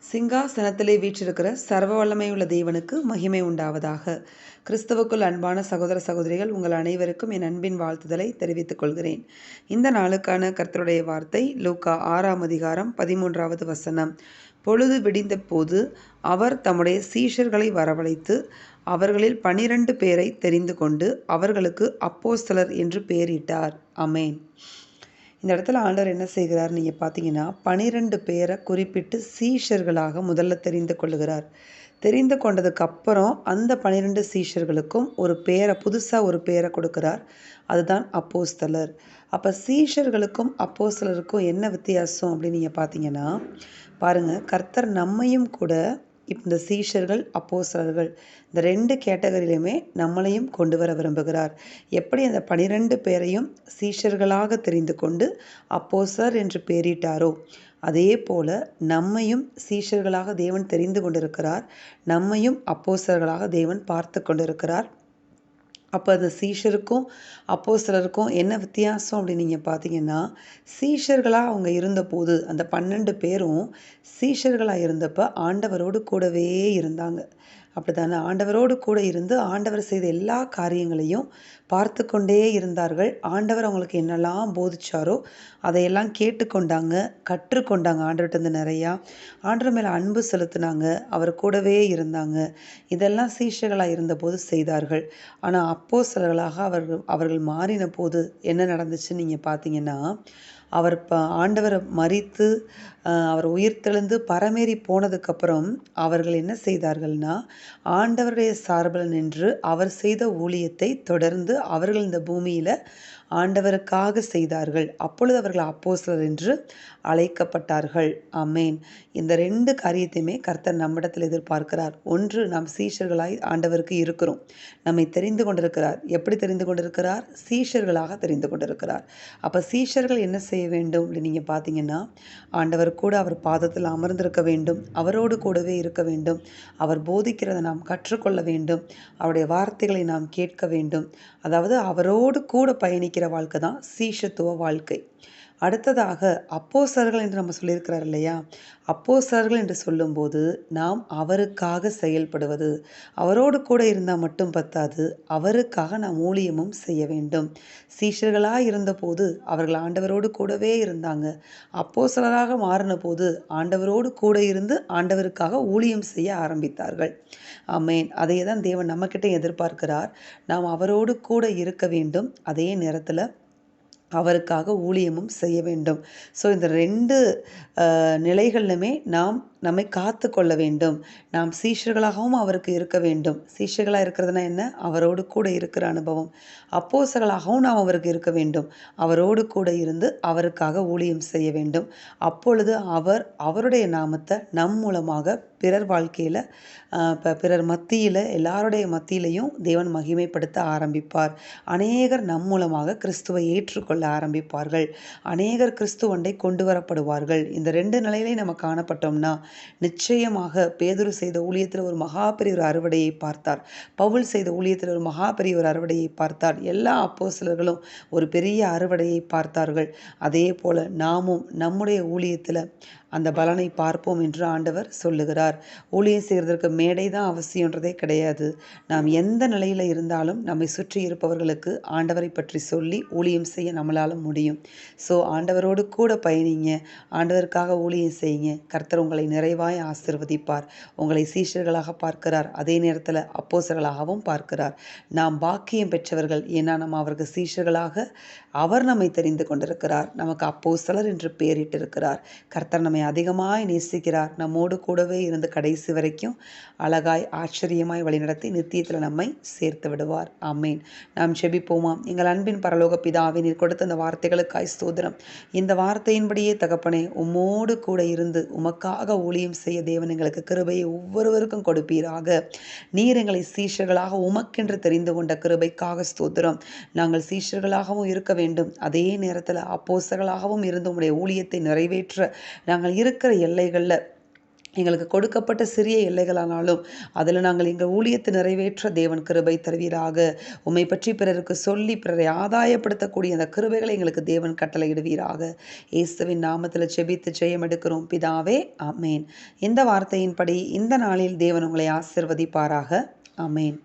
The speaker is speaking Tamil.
சிங்காசனத்திலே வீற்றிருக்கிற சர்வ வல்லமையுள்ள தேவனுக்கு மகிமை உண்டாவதாக. கிறிஸ்துவுக்குள் அன்பான சகோதர சகோதரிகள், உங்கள் அனைவருக்கும் என் அன்பின் வாழ்த்துதலை தெரிவித்துக் கொள்கிறேன். இந்த நாளுக்கான கர்த்தருடைய வார்த்தை லூக்கா 6ஆம் அதிகாரம் 13வது வசனம். பொழுது விடிந்த போது அவர் தம்முடைய சீஷர்களை வரவழைத்து அவர்களில் 12 பேரை தெரிந்து கொண்டு அவர்களுக்கு அப்போஸ்தலர் என்று பெயரிட்டார். ஆமென். இந்த இடத்துல ஆண்டவர் என்ன செய்கிறார் நீங்கள் பார்த்தீங்கன்னா, 12 பேரை குறிப்பிட்டு சீஷர்களாக முதல்ல தெரிந்து கொள்ளுகிறார். தெரிந்து கொண்டதுக்கு அப்புறம் அந்த 12 சீஷர்களுக்கும் ஒரு பேரை, புதுசாக ஒரு பேரை கொடுக்கிறார். அதுதான் அப்போஸ்தலர். அப்போ சீஷர்களுக்கும் அப்போஸ்தலருக்கும் என்ன வித்தியாசம் அப்படின்னு நீங்கள் பார்த்தீங்கன்னா, பாருங்கள், கர்த்தர் நம்மையும் கூட இந்த சீஷர்கள் அப்போஸ்தலர்கள் இந்த 2 கேட்டகரியிலுமே நம்மளையும் கொண்டு வர விரும்புகிறார். எப்படி அந்த 12 பேரையும் சீஷர்களாக தெரிந்து கொண்டு அப்போஸ்தலர் என்று பெயரிட்டாரோ, அதே போல நம்மையும் சீஷர்களாக தேவன் தெரிந்து கொண்டிருக்கிறார். நம்மையும் அப்போஸ்தலர்களாக தேவன் பார்த்து கொண்டிருக்கிறார். அப்போ அந்த சீஷருக்கும் அப்போஸ்தலருக்கும் என்ன வித்தியாசம் அப்படின்னு நீங்கள் பார்த்தீங்கன்னா, சீஷர்களாக அவங்க இருந்தபோது அந்த 12 பேரும் சீஷர்களாக இருந்தப்போ ஆண்டவரோடு கூடவே இருந்தாங்க. அப்படி தானே? ஆண்டவரோடு கூட இருந்து ஆண்டவர் செய்த எல்லா காரியங்களையும் பார்த்து கொண்டே இருந்தார்கள். ஆண்டவர் அவங்களுக்கு என்னெல்லாம் போதிச்சாரோ அதையெல்லாம் கேட்டுக்கொண்டாங்க, கற்றுக்கொண்டாங்க. ஆண்டவர்கிட்ட நிறையா ஆண்டவர் மேலே அன்பு செலுத்தினாங்க, அவர் கூடவே இருந்தாங்க. இதெல்லாம் சீஷர்களாக இருந்தபோது செய்தார்கள். ஆனால் அப்போஸ்தலர்களாக அவர்கள் மாறின போது என்ன நடந்துச்சுன்னு நீங்கள் பார்த்தீங்கன்னா, அவர் ஆண்டவரை மரித்து அவர் உயிர்த்தெழுந்து பரமேறி போனதுக்கப்புறம் அவர்கள் என்ன செய்தார்கள்னா, ஆண்டவருடைய சார்பில் நின்று அவர் செய்த ஊழியத்தை தொடர்ந்து அவர்கள் இந்த பூமியில் ஆண்டவருக்காக செய்தார்கள். அப்பொழுது அவர்கள் அப்போஸ்தலர் என்று அழைக்கப்பட்டார்கள். ஆமென். இந்த 2 காரியத்தையுமே கர்த்தர் நம்மிடத்தில் எதிர்பார்க்கிறார். ஒன்று, நாம் சீஷர்களாய் ஆண்டவருக்கு இருக்கிறோம். நம்மை தெரிந்து கொண்டிருக்கிறார். எப்படி தெரிந்து கொண்டிருக்கிறார்? சீஷர்களாக தெரிந்து கொண்டிருக்கிறார். அப்போ சீஷர்கள் என்ன செய்ய வேண்டும் அப்படின்னு நீங்கள் பார்த்தீங்கன்னா, ஆண்டவர் கூட அவர் பாதத்தில் அமர்ந்திருக்க வேண்டும், அவரோடு கூடவே இருக்க வேண்டும், அவர் போதிக்கிறதை நாம் கற்றுக்கொள்ள வேண்டும், அவருடைய வார்த்தைகளை நாம் கேட்க வேண்டும். அதாவது அவரோடு கூட பயணிக்கிற வாழ்க்கை தான் சீஷத்துவ வாழ்க்கை. அடுத்ததாக அப்போஸ்தலர்கள் என்று நம்ம சொல்லியிருக்கிறார் இல்லையா? அப்போஸ்தலர்கள் என்று சொல்லும்போது நாம் அவருக்காக செயல்படுவது. அவரோடு கூட இருந்தால் மட்டும் பத்தாது, அவருக்காக நாம் ஊழியமும் செய்ய வேண்டும். சீஷர்களாக இருந்தபோது அவர்கள் ஆண்டவரோடு கூடவே இருந்தாங்க. அப்போஸ்தலராக மாறின போது ஆண்டவரோடு கூட இருந்து ஆண்டவருக்காக ஊழியம் செய்ய ஆரம்பித்தார்கள். ஆமென். அதே தான் தேவன் நம்மக்கிட்ட எதிர்பார்க்கிறார். நாம் அவரோடு கூட இருக்க வேண்டும், அதே நேரத்தில் அவருக்காக ஊழியமும் செய்ய வேண்டும். ஸோ இந்த 2 நிலைகளிலுமே நாம் நம்மை காத்து கொள்ள வேண்டும். நாம் சீஷர்களாகவும் அவருக்கு இருக்க வேண்டும். சீஷர்களாக இருக்கிறதுனா என்ன? அவரோடு கூட இருக்கிற அனுபவம். அப்போஸ்தலர்களாகவும் நாம் அவருக்கு இருக்க வேண்டும். அவரோடு கூட இருந்து அவருக்காக ஊழியம் செய்ய வேண்டும். அப்பொழுது அவர் அவருடைய நாமத்தை நம் மூலமாக பிறர் வாழ்க்கையில், பிறர் மத்தியில், எல்லாருடைய மத்தியிலையும் தேவன் மகிமைப்படுத்த ஆரம்பிப்பார். அநேகர் நம் மூலமாக கிறிஸ்துவை ஏற்றுக்கொள்ள ஆரம்பிப்பார்கள். அநேகர் கிறிஸ்துவண்டை கொண்டு வரப்படுவார்கள். இந்த 2 நிலையிலையும் நம்ம காணப்பட்டோம்னா, நிச்சயமாக பேதுரு செய்த ஊழியத்தில் ஒரு மகா பெரிய ஒரு அறுவடையை பார்த்தார். பவுல் செய்த ஊழியத்தில் ஒரு மகா பெரிய ஒரு அறுவடையை பார்த்தார். எல்லா அப்போஸ்தலர்களும் ஒரு பெரிய அறுவடையை பார்த்தார்கள். அதே போல நாமும் நம்முடைய ஊழியத்தில் அந்த பலனை பார்ப்போம் என்று ஆண்டவர் சொல்லுகிறார். ஊழியம் செய்கிறதற்கு மேடை தான் அவசியன்றதே கிடையாது. நாம் எந்த நிலையில் இருந்தாலும் நம்மை சுற்றி இருப்பவர்களுக்கு ஆண்டவரை பற்றி சொல்லி ஊழியம் செய்ய நம்மளால் முடியும். ஸோ ஆண்டவரோடு கூட பயணிங்க, ஆண்டவருக்காக ஊழியம் செய்யுங்க. கர்த்தர் உங்களை நிறைவாய் ஆசீர்வதிப்பார். உங்களை சீஷர்களாக பார்க்கிறார், அதே நேரத்தில் அப்போஸ்தலர்களாகவும் பார்க்கிறார். நாம் பாக்கியம் பெற்றவர்கள். ஏன்னா நம்ம அவருக்கு சீஷர்களாக அவர் நம்மை தெரிந்து கொண்டிருக்கிறார். நமக்கு அப்போஸ்தலர் என்று பெயரிட்டிருக்கிறார். கர்த்தர் நம்மை அதிகமாய் நேசிக்கிறார். நம்மோடு கூடவே இருந்து கடைசி வரைக்கும் அழகாய் ஆச்சரியமாய் வழிநடத்தி நித்தியத்தில் நம்மை சேர்த்து விடுவார். ஆமேன். நாம் செபிப்போமாம். எங்கள் அன்பின் பரலோக பிதாவே, நீர் கொடுத்த அந்த வார்த்தைகளுக்காய் ஸ்தோத்திரம். இந்த வார்த்தையின்படியே தகப்பனே, உம்மோடு கூட இருந்து உமக்காக ஊழியம் செய்ய தேவன் எங்களுக்கு கிருபையை ஒவ்வொருவருக்கும் கொடுப்பீராக. நீர் எங்களை சீஷர்களாக உமக்கென்று தெரிந்து கொண்ட கிருபைக்காக ஸ்தோத்திரம். நாங்கள் சீஷர்களாகவும் இருக்க வேண்டும், அதே நேரத்தில் அப்போஸ்தலர்களாகவும் இருந்து உம்முடைய ஊழியத்தை நிறைவேற்ற நாங்கள் இருக்கிற எல்லைகளில் எங்களுக்கு கொடுக்கப்பட்ட சிறிய எல்லைகளானாலும் அதில் நாங்கள் எங்கள் ஊழியத்தை நிறைவேற்ற தேவன் கிருபை தருவீராக. உம்மை பற்றி பிறருக்கு சொல்லி பிறரை ஆதாயப்படுத்தக்கூடிய அந்த கிருபைகளை எங்களுக்கு தேவன் கட்டளையிடுவீராக. இயேசுவின் நாமத்தில் செபித்து ஜெயம் எடுக்கிறோம் பிதாவே, ஆமேன். இந்த வார்த்தையின்படி இந்த நாளில் தேவன் உங்களை ஆசிர்வதிப்பாராக. ஆமேன்.